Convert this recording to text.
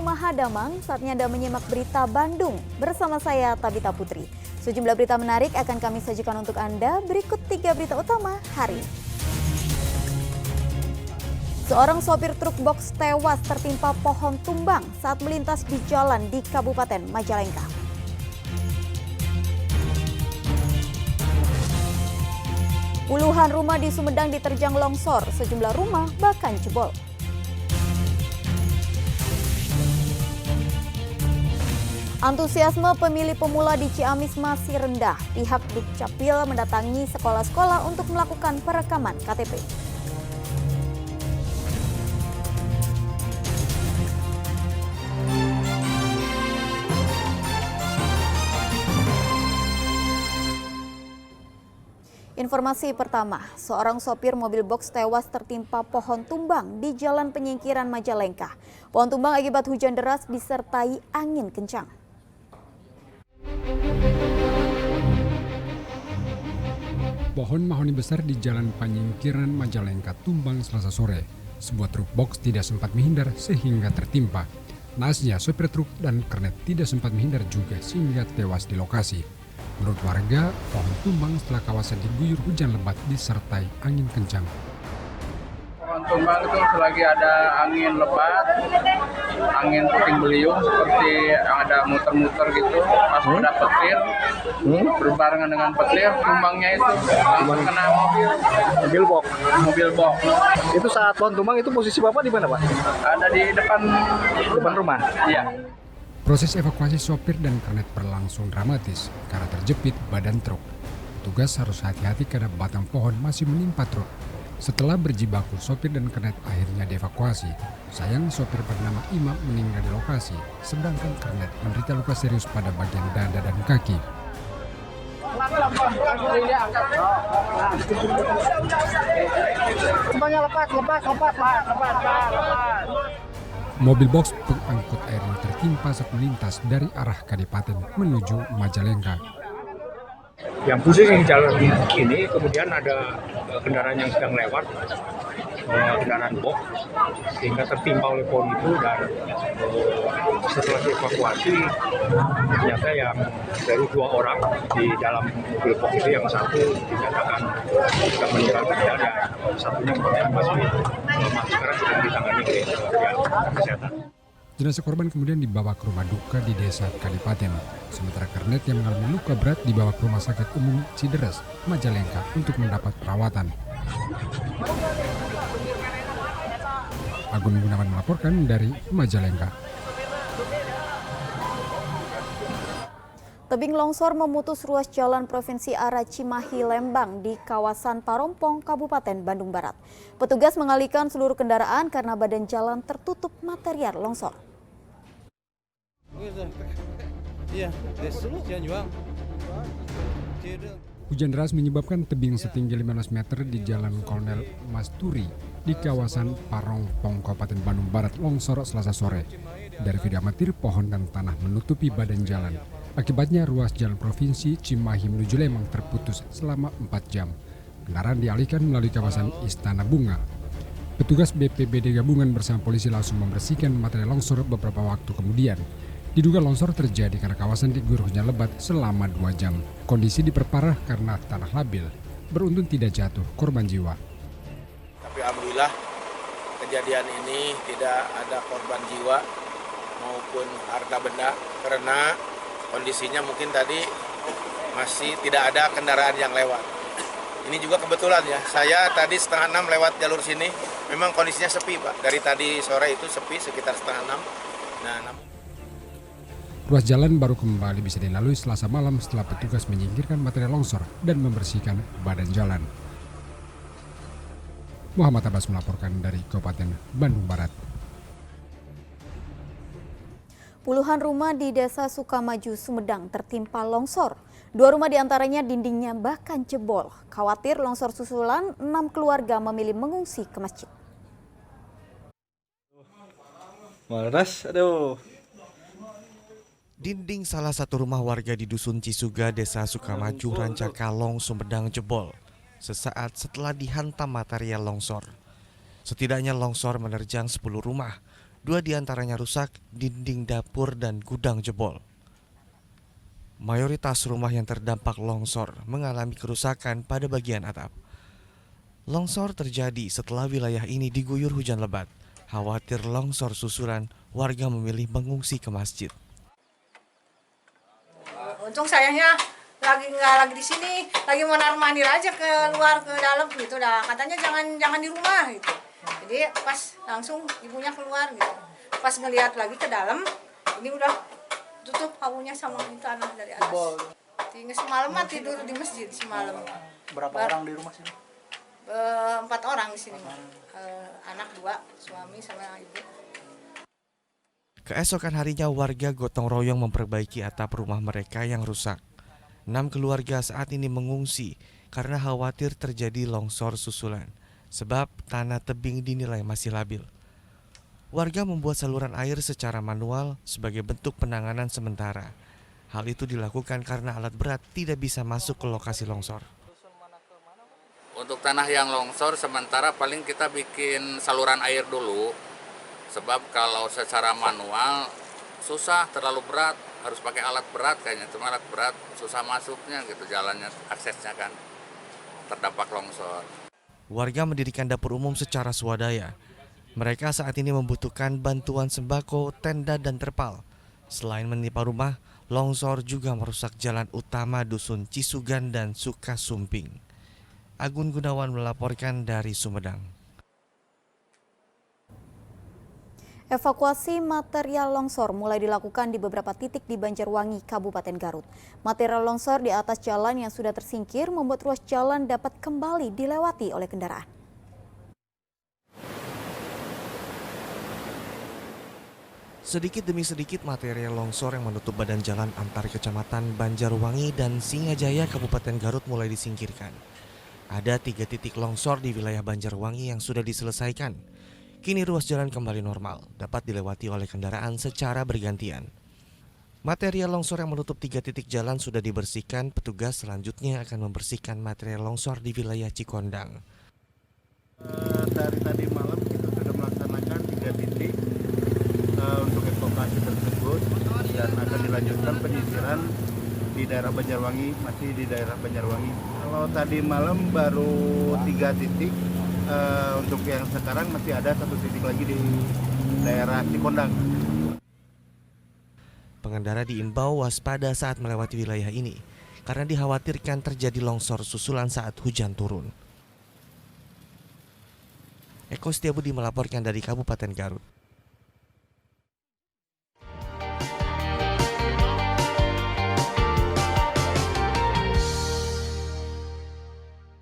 Mahadamang, saatnya Anda menyimak berita Bandung. Bersama saya Tabita Putri. Sejumlah berita menarik akan kami sajikan untuk Anda. Berikut 3 berita utama hari ini. Seorang sopir truk box tewas tertimpa pohon tumbang saat melintas di jalan di Kabupaten Majalengka. Puluhan rumah di Sumedang diterjang longsor, sejumlah rumah bahkan jebol. Antusiasme pemilih pemula di Ciamis masih rendah. Pihak Dukcapil mendatangi sekolah-sekolah untuk melakukan perekaman KTP. Informasi pertama, seorang sopir mobil box tewas tertimpa pohon tumbang di Jalan Penyingkiran Majalengka. Pohon tumbang akibat hujan deras disertai angin kencang. Pohon mahoni besar di Jalan Penyingkiran Majalengka tumbang Selasa sore. Sebuah truk box tidak sempat menghindar sehingga tertimpa. Naasnya sopir truk dan kernet tidak sempat menghindar juga sehingga tewas di lokasi. Menurut warga, pohon tumbang setelah kawasan diguyur hujan lebat disertai angin kencang. Pohon tumbang itu selagi ada angin lebat, angin puting beliung seperti ada muter-muter gitu, pas ada petir, berbarengan dengan petir, tumbangnya itu langsung kena mobil box. Itu saat pohon tumbang itu posisi Bapak di mana, Pak? Ada di depan rumah. Iya. Proses evakuasi sopir dan kernet berlangsung dramatis karena terjepit badan truk. Petugas harus hati-hati karena batang pohon masih menimpa truk. Setelah berjibaku, sopir dan kernet akhirnya dievakuasi. Sayang, sopir bernama Imam meninggal di lokasi, sedangkan kernet menderita luka serius pada bagian dada dan kaki. Mobil box pengangkut air yang tertimpa saat melintas dari arah Kadipaten menuju Majalengka. Yang pusing di jalan ini, kemudian ada kendaraan yang sedang lewat, kendaraan box, sehingga tertimpa oleh pohon itu dan setelah dievakuasi, ternyata yang dari 2 orang di dalam mobil box itu yang satu dinyatakan sudah meninggal dunia dan satunya masih sekarang sedang ditangani oleh kesehatan. Jenazah korban kemudian dibawa ke rumah duka di desa Kadipaten. Sementara kernet yang mengalami luka berat dibawa ke Rumah Sakit Umum Cideres, Majalengka untuk mendapat perawatan. Agun Gunawan melaporkan dari Majalengka. Tebing longsor memutus ruas jalan Provinsi arah Cimahi Lembang di kawasan Parompong, Kabupaten Bandung Barat. Petugas mengalihkan seluruh kendaraan karena badan jalan tertutup material longsor. Hujan deras menyebabkan tebing setinggi 15 meter di Jalan Kolonel Masturi di kawasan Parompong, Kabupaten Bandung Barat longsor Selasa sore. Dari video amatir, pohon dan tanah menutupi badan jalan. Akibatnya ruas jalan Provinsi Cimahi menuju Lembang terputus selama 4 jam. Kendaraan dialihkan melalui kawasan Istana Bunga. Petugas BPBD gabungan bersama polisi langsung membersihkan material longsor beberapa waktu kemudian. Diduga longsor terjadi karena kawasan diguyur hujan lebat selama 2 jam. Kondisi diperparah karena tanah labil. Beruntung tidak jatuh korban jiwa. Tapi alhamdulillah kejadian ini tidak ada korban jiwa maupun harta benda karena kondisinya mungkin tadi masih tidak ada kendaraan yang lewat. Ini juga kebetulan ya, saya tadi 5:30 lewat jalur sini, memang kondisinya sepi Pak. Dari tadi sore itu sepi sekitar 5:30. Ruas jalan baru kembali bisa dilalui Selasa malam setelah petugas menyingkirkan material longsor dan membersihkan badan jalan. Muhammad Abbas melaporkan dari Kabupaten Bandung Barat. Puluhan rumah di Desa Sukamaju, Sumedang tertimpa longsor. 2 rumah diantaranya dindingnya bahkan jebol. Khawatir longsor susulan, 6 keluarga memilih mengungsi ke masjid. Dinding salah satu rumah warga di Dusun Cisuga, Desa Sukamaju, Rancakalong, Sumedang jebol sesaat setelah dihantam material longsor. Setidaknya longsor menerjang 10 rumah. 2 diantaranya rusak, dinding dapur dan gudang jebol. Mayoritas rumah yang terdampak longsor mengalami kerusakan pada bagian atap. Longsor terjadi setelah wilayah ini diguyur hujan lebat. Khawatir longsor susulan, warga memilih mengungsi ke masjid. Untung sayangnya nggak lagi di sini, lagi mau mandir aja keluar ke dalam gitu. Dah katanya jangan di rumah gitu. Jadi pas langsung ibunya keluar gitu. Pas ngelihat lagi ke dalam, ini udah tutup hawunya sama tanah dari atas. Tinggal semalam tidur di masjid semalam. Berapa orang di rumah sini? 4 orang di sini. Anak 2, suami sama ibu. Keesokan harinya warga gotong royong memperbaiki atap rumah mereka yang rusak. 6 keluarga saat ini mengungsi karena khawatir terjadi longsor susulan, sebab tanah tebing dinilai masih labil. Warga membuat saluran air secara manual sebagai bentuk penanganan sementara. Hal itu dilakukan karena alat berat tidak bisa masuk ke lokasi longsor. Untuk tanah yang longsor sementara paling kita bikin saluran air dulu. Sebab kalau secara manual susah, terlalu berat, harus pakai alat berat kayaknya. Cuma alat berat susah masuknya gitu, jalannya, aksesnya kan terdampak longsor. Warga mendirikan dapur umum secara swadaya. Mereka saat ini membutuhkan bantuan sembako, tenda dan terpal. Selain menimpa rumah, longsor juga merusak jalan utama dusun Cisugan dan Sukasumping. Agun Gunawan melaporkan dari Sumedang. Evakuasi material longsor mulai dilakukan di beberapa titik di Banjarwangi, Kabupaten Garut. Material longsor di atas jalan yang sudah tersingkir membuat ruas jalan dapat kembali dilewati oleh kendaraan. Sedikit demi sedikit material longsor yang menutup badan jalan antar kecamatan Banjarwangi dan Singajaya, Kabupaten Garut mulai disingkirkan. Ada 3 titik longsor di wilayah Banjarwangi yang sudah diselesaikan. Kini ruas jalan kembali normal, dapat dilewati oleh kendaraan secara bergantian. Material longsor yang menutup 3 titik jalan sudah dibersihkan, petugas selanjutnya akan membersihkan material longsor di wilayah Cikondang. Dari tadi malam kita sudah melaksanakan 3 titik untuk evakuasi tersebut dan akan dilanjutkan penyisiran di daerah Banjarwangi, masih di daerah Banjarwangi. Kalau tadi malam baru 3 titik, untuk yang sekarang masih ada 1 titik lagi di daerah Cikondang. Pengendara diimbau waspada saat melewati wilayah ini karena dikhawatirkan terjadi longsor susulan saat hujan turun. Eko Setiabudi melaporkan dari Kabupaten Garut.